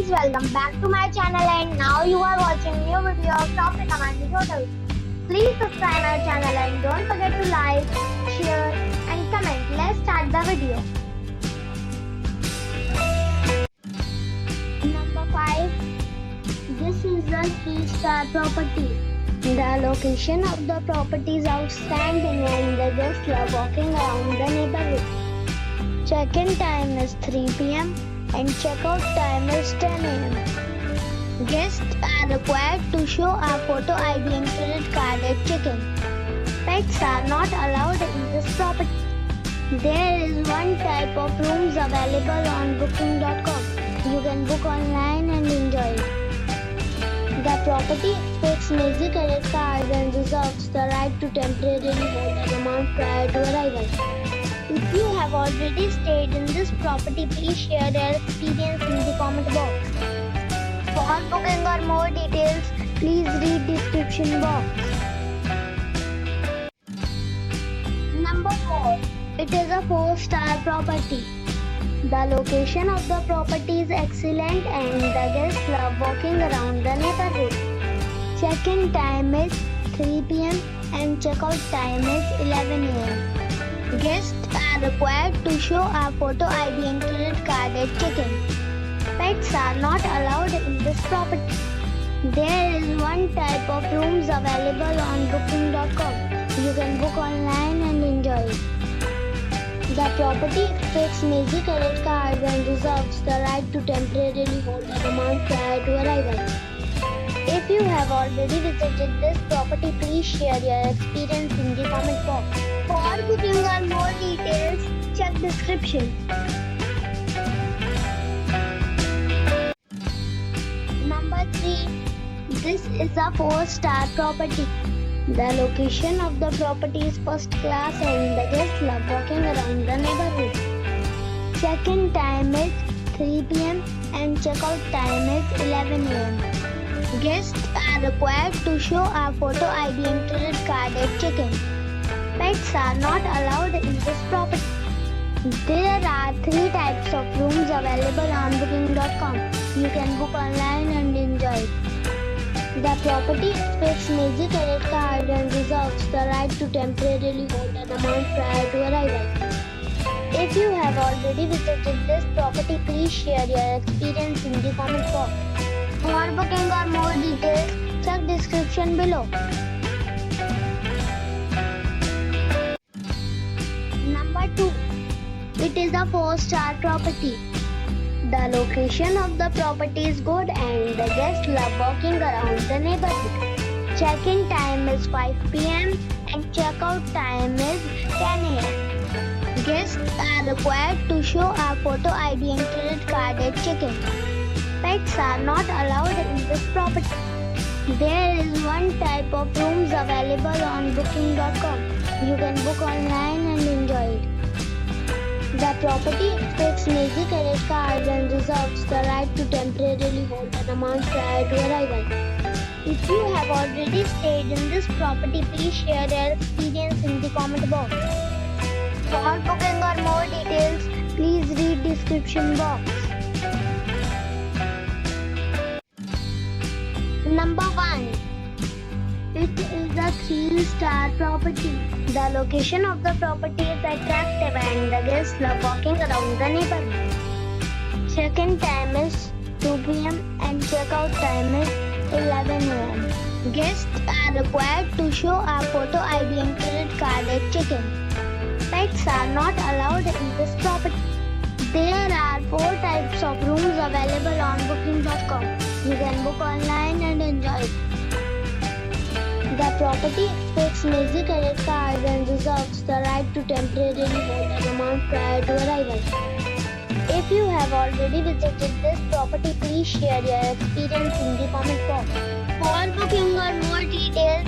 friends, welcome back to my channel and now you are watching new video of Top Recommended Hotels. Please subscribe our channel and don't forget to like, share and comment. Let's start the video. Number 5. This is a 3-star property. The location of the property is outstanding and the guests love walking around the neighborhood. Check-in time is 3 p.m. and check-out time is 10 a.m. Guests are required to show a photo ID and credit card at check-in. Pets are not allowed in this property. There is one type of rooms available on booking.com. You can book online and enjoy it. The property expects major credit cards and reserves the right to temporarily hold an amount prior to arrival. If you have already stayed in this property, please share your experience in the comment box. For booking or more details, please read description box. Number 4. It is a 4-star property. The location of the property is excellent and the guests love walking around the neighborhood. Check-in time is 3 p.m. and check-out time is 11 a.m. Guests are required to show a photo ID and credit card at check-in. Pets are not allowed in this property. There is one type of rooms available on booking.com. You can book online and enjoy it. The property expects major credit cards and reserves the right to temporarily hold an amount prior to arrival. If you have already visited this property, please share your experience in the comment box. For booking or more details, check description. Number 3. This is a 4-star property. The location of the property is first class and the guests love walking around the neighborhood. Check-in time is 3 p.m. and check-out time is 11 a.m. Guests are required to show a photo ID and credit card at check-in. Pets are not allowed in this property. There are 3 types of rooms available on booking.com. You can book online and enjoy it. The property expects major credit card and reserves the right to temporarily hold an amount prior to arrival. If you have already visited this property, please share your experience in the comment box. For booking or more details, check description below. Number 2. It is a 4-star property. The location of the property is good and the guests love walking around the neighborhood. Check-in time is 5 p.m. and check-out time is 10 a.m. Guests are required to show a photo ID and credit card at check-in. Pets are not allowed in this property. There is one type of rooms available on booking.com. You can book online and enjoy it. The property expects major credit cards and reserves the right to temporarily hold an amount prior to arrival. If you have already stayed in this property, please share your experience in the comment box. For booking or more details, please read description box. Number 1. It is a 3-star property. The location of the property is attractive and the guests love walking around the neighborhood. Check-in time is 2 p.m. and check-out time is 11 a.m. Guests are required to show a photo ID and credit card at check-in. Pets are not allowed in this property. There are 4 types of rooms available on booking.com. You can book online and enjoy it. The property expects major credit cards and reserves the right to temporarily hold an amount prior to arrival. If you have already visited this property, please share your experience in the comment box. For booking or more details,